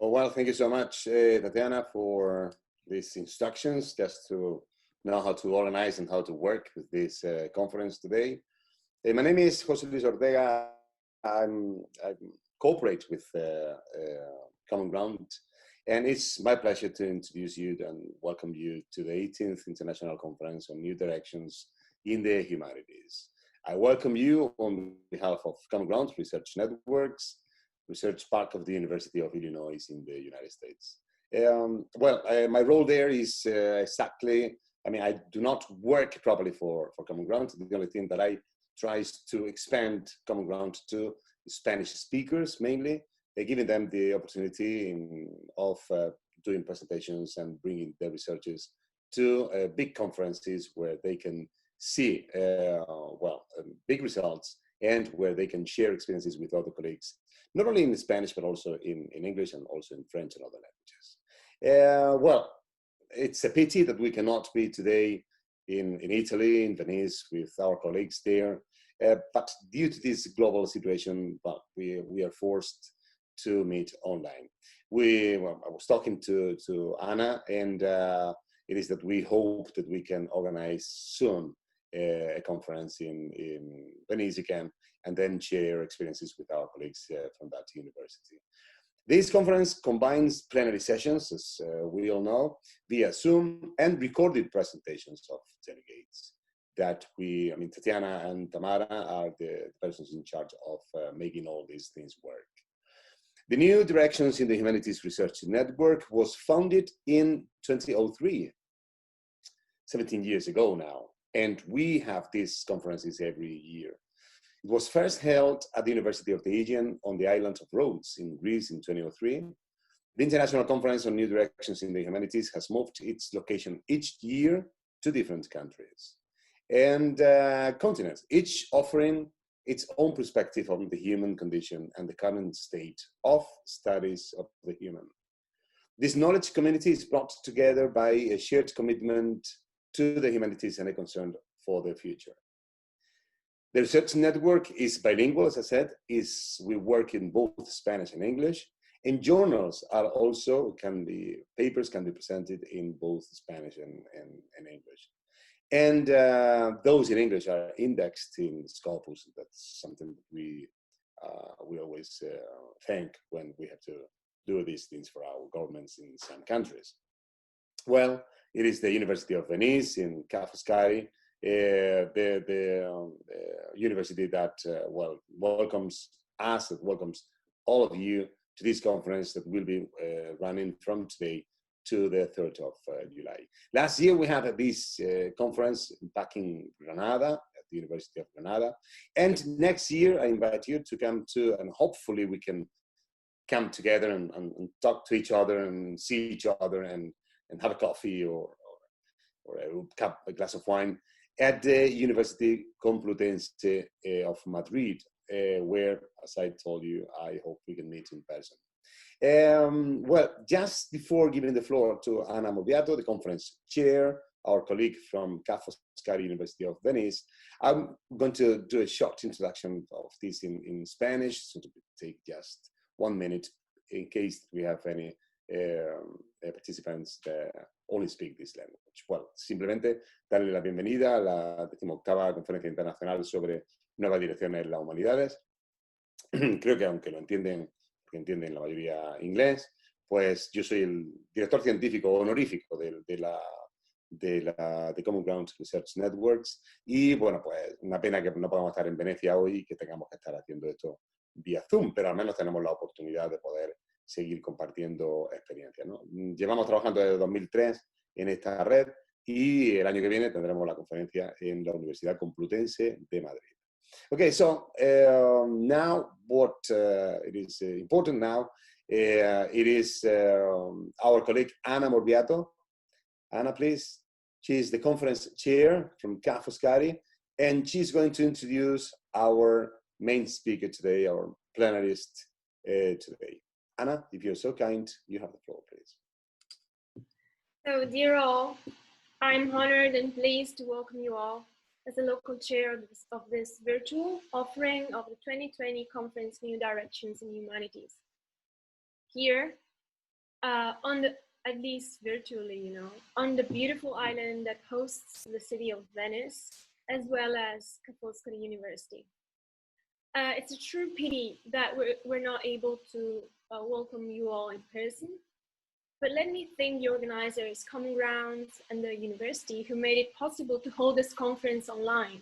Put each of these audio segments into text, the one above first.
Oh, well, thank you so much, Tatiana, for these instructions, just to know how to organize and how to work with this conference today. My name is José Luis Ortega. I cooperate with Common Ground, and it's my pleasure to introduce you and welcome you to the 18th International Conference on New Directions in the Humanities. I welcome you on behalf of Common Ground Research Networks, research part of the University of Illinois in the United States. My role there is exactly, I do not work properly for Common Ground. The only thing that I try to expand Common Ground to Spanish speakers mainly, giving them the opportunity of doing presentations and bringing their researchers to big conferences where they can see big results and where they can share experiences with other colleagues, not only in Spanish, but also in English and also in French and other languages. It's a pity that we cannot be today in Italy, in Venice, with our colleagues there. But due to this global situation, we are forced to meet online. I was talking to Anna, and it is that we hope that we can organize soon a conference in Venice again, and then share experiences with our colleagues from that university. This conference combines plenary sessions, as we all know, via Zoom, and recorded presentations of delegates that Tatiana and Tamara are the persons in charge of making all these things work. The New Directions in the Humanities Research Network was founded in 2003, 17 years ago now, and we have these conferences every year. It was first held at the University of the Aegean on the island of Rhodes in Greece in 2003. The International Conference on New Directions in the Humanities has moved its location each year to different countries and continents, each offering its own perspective on the human condition and the current state of studies of the human. This knowledge community is brought together by a shared commitment to the humanities and a concern for the future. The research network is bilingual, as I said, we work in both Spanish and English, and journals are also, papers can be presented in both Spanish and English. And those in English are indexed in Scopus. That's something that we always thank when we have to do these things for our governments in some countries. Well, it is the University of Venice in Foscari, the university that welcomes us, that welcomes all of you to this conference that will be running from today to the 3rd of July. Last year we had this conference back in Granada, at the University of Granada. And next year I invite you to come to, and hopefully we can come together and talk to each other and see each other and have a coffee or a glass of wine at the University Complutense of Madrid, where, as I told you, I hope we can meet in person. Just before giving the floor to Anna Morbiato, the conference chair, our colleague from Foscari University of Venice, I'm going to do a short introduction of this in Spanish, so to take just 1 minute in case we have any participants that only speak this language. Simplemente darle la bienvenida a la 18ª Conferencia Internacional sobre Nuevas Direcciones en las Humanidades. Creo que aunque lo entienden, porque entienden la mayoría inglés, pues yo soy el director científico honorífico de Common Ground Research Networks y pues una pena que no podamos estar en Venecia hoy y que tengamos que estar haciendo esto vía Zoom, pero al menos tenemos la oportunidad de poder seguir compartiendo experiencias, ¿no? Llevamos trabajando desde 2003 en esta red y el año que viene tendremos la conferencia en la Universidad Complutense de Madrid. Okay, so now what it is important now, it is our colleague Anna Morbiato. Anna, please. She is the conference chair from Foscari, and she's going to introduce our main speaker today, our plenarist today. Anna, if you're so kind, you have the floor, please. So, dear all, I'm honored and pleased to welcome you all as the local chair of this virtual offering of the 2020 Conference New Directions in Humanities. Here, at least virtually, you know, on the beautiful island that hosts the city of Venice, as well as Foscari University. It's a true pity that we're not able to welcome you all in person. But let me thank the organizers, Common Grounds, and the university who made it possible to hold this conference online.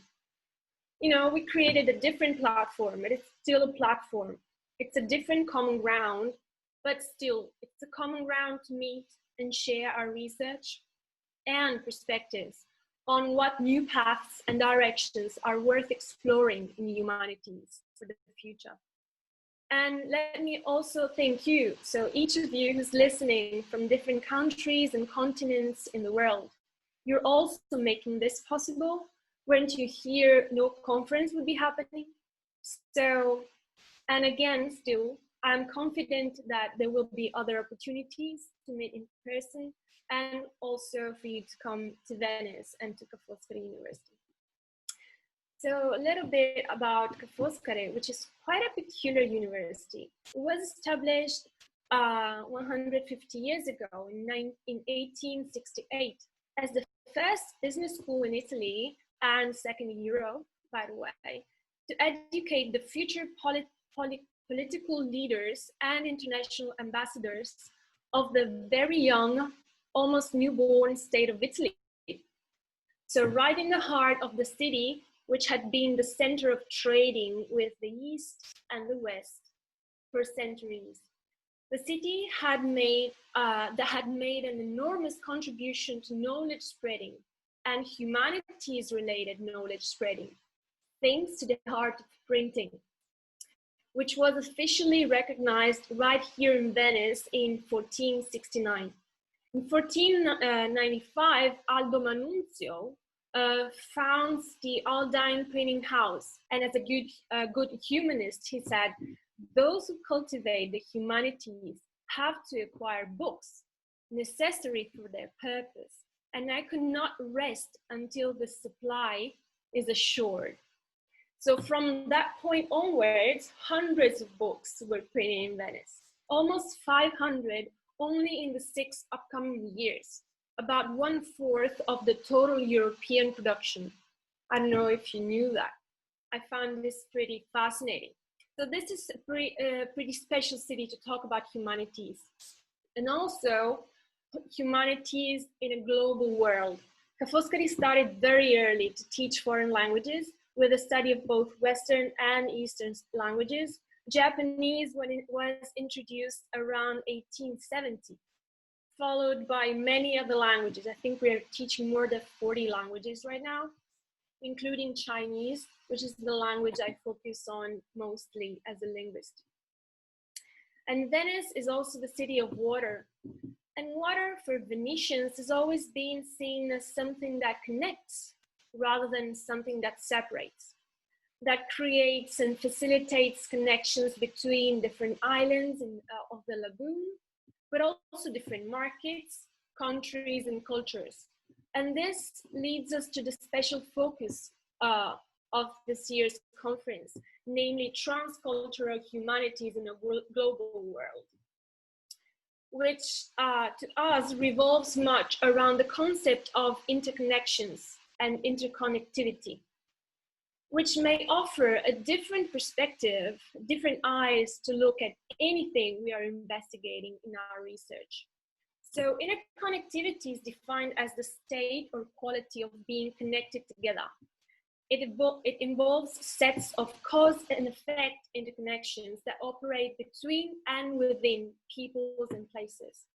You know, we created a different platform, but it's still a platform. It's a different common ground, but still, it's a common ground to meet and share our research and perspectives on what new paths and directions are worth exploring in the humanities for the future. And let me also thank you. So each of you who's listening from different countries and continents in the world, you're also making this possible. Weren't you here, no conference would be happening. So, and again, still, I'm confident that there will be other opportunities to meet in person and also for you to come to Venice and to Foscari University. So a little bit about Foscari, which is quite a peculiar university. It was established 150 years ago in 1868 as the first business school in Italy and second in Europe, by the way, to educate the future political leaders and international ambassadors of the very young, almost newborn state of Italy. So right in the heart of the city, which had been the center of trading with the East and the West for centuries. The city had made an enormous contribution to knowledge spreading and humanities-related knowledge spreading, thanks to the art of printing, which was officially recognized right here in Venice in 1469. In 1495, Aldo Manunzio founds the Aldine Printing House, and as a good humanist, he said, those who cultivate the humanities have to acquire books necessary for their purpose, and I could not rest until the supply is assured. So from that point onwards, hundreds of books were printed in Venice, almost 500 only in the 6 upcoming years, about 1/4 of the total European production. I don't know if you knew that. I found this pretty fascinating. So this is a pretty special city to talk about humanities. And also humanities in a global world. Foscari started very early to teach foreign languages with a study of both Western and Eastern languages. Japanese when it was introduced around 1870, followed by many other languages. I think we are teaching more than 40 languages right now, including Chinese, which is the language I focus on mostly as a linguist. And Venice is also the city of water. And water for Venetians has always been seen as something that connects rather than something that separates, that creates and facilitates connections between different islands of the lagoon, but also different markets, countries, and cultures. And this leads us to the special focus of this year's conference, namely transcultural humanities in a global world, which to us revolves much around the concept of interconnections and interconnectivity, which may offer a different perspective, different eyes to look at anything we are investigating in our research. So interconnectivity is defined as the state or quality of being connected together. It involves sets of cause and effect interconnections that operate between and within peoples and places.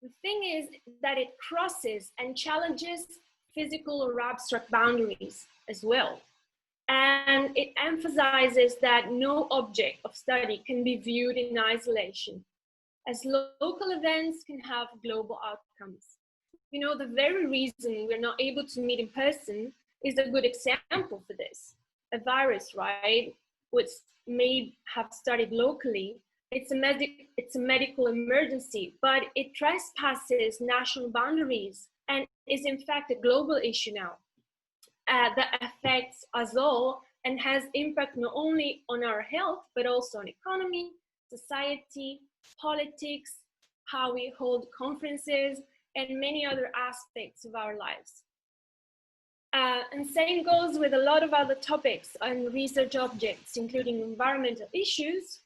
The thing is that it crosses and challenges physical or abstract boundaries as well. And it emphasizes that no object of study can be viewed in isolation, as local events can have global outcomes. You know, the very reason we're not able to meet in person is a good example for this. A virus, right, which may have started locally, it's a medical emergency, but it trespasses national boundaries and is in fact a global issue now that affects us all and has impact not only on our health, but also on economy, society, politics, how we hold conferences, and many other aspects of our lives. And same goes with a lot of other topics and research objects, including environmental issues,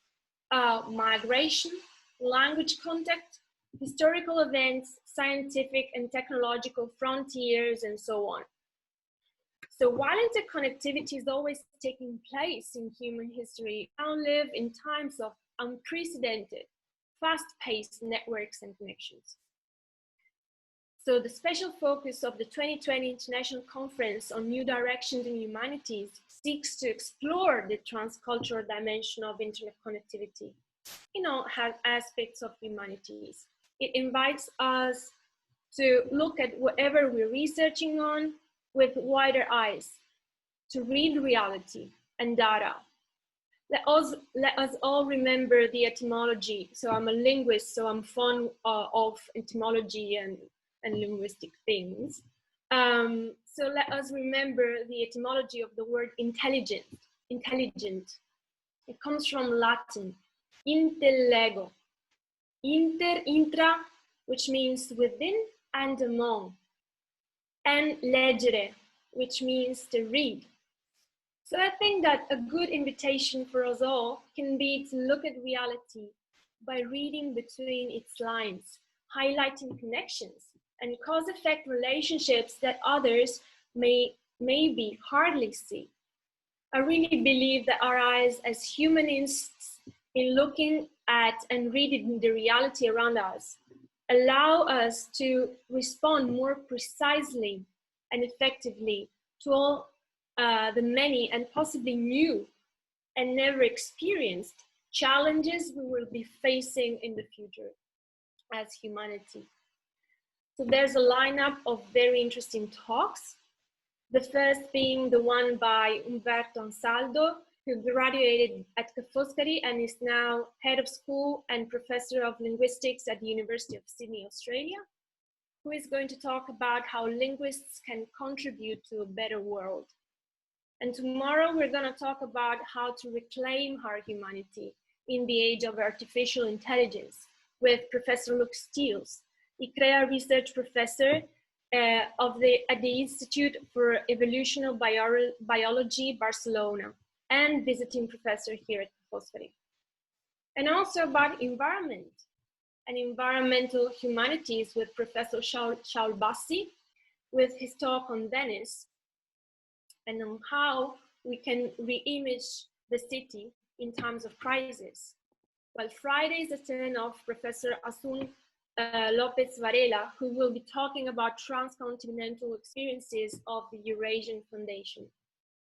migration, language contact, historical events, scientific and technological frontiers, and so on. So while interconnectivity is always taking place in human history, we now live in times of unprecedented, fast-paced networks and connections. So the special focus of the 2020 International Conference on New Directions in Humanities seeks to explore the transcultural dimension of internet connectivity in all aspects of humanities. It invites us to look at whatever we're researching on with wider eyes, to read reality and data. Let us all remember the etymology. So I'm a linguist, so I'm fond of etymology and linguistic things. So let us remember the etymology of the word intelligent. It comes from Latin, intellego. Intra, which means within and among. And leggere, which means to read. So I think that a good invitation for us all can be to look at reality by reading between its lines, highlighting connections and cause-effect relationships that others maybe hardly see. I really believe that our eyes as humanists, in looking at and reading the reality around us, allow us to respond more precisely and effectively to all the many and possibly new and never experienced challenges we will be facing in the future as humanity. So there's a lineup of very interesting talks. The first being the one by Umberto Ansaldo, who graduated at Foscari and is now head of school and professor of linguistics at the University of Sydney, Australia, who is going to talk about how linguists can contribute to a better world. And tomorrow we're going to talk about how to reclaim our humanity in the age of artificial intelligence with Professor Luke Steels, ICREA research professor at the Institute for Evolutionary Biology, Barcelona, and visiting professor here at Foscari. And also about environment and environmental humanities with Professor Shaul Bassi, with his talk on Venice, and on how we can re-image the city in times of crisis. While Friday is the turn of Professor Asun Lopez Varela, who will be talking about transcontinental experiences of the Eurasian Foundation.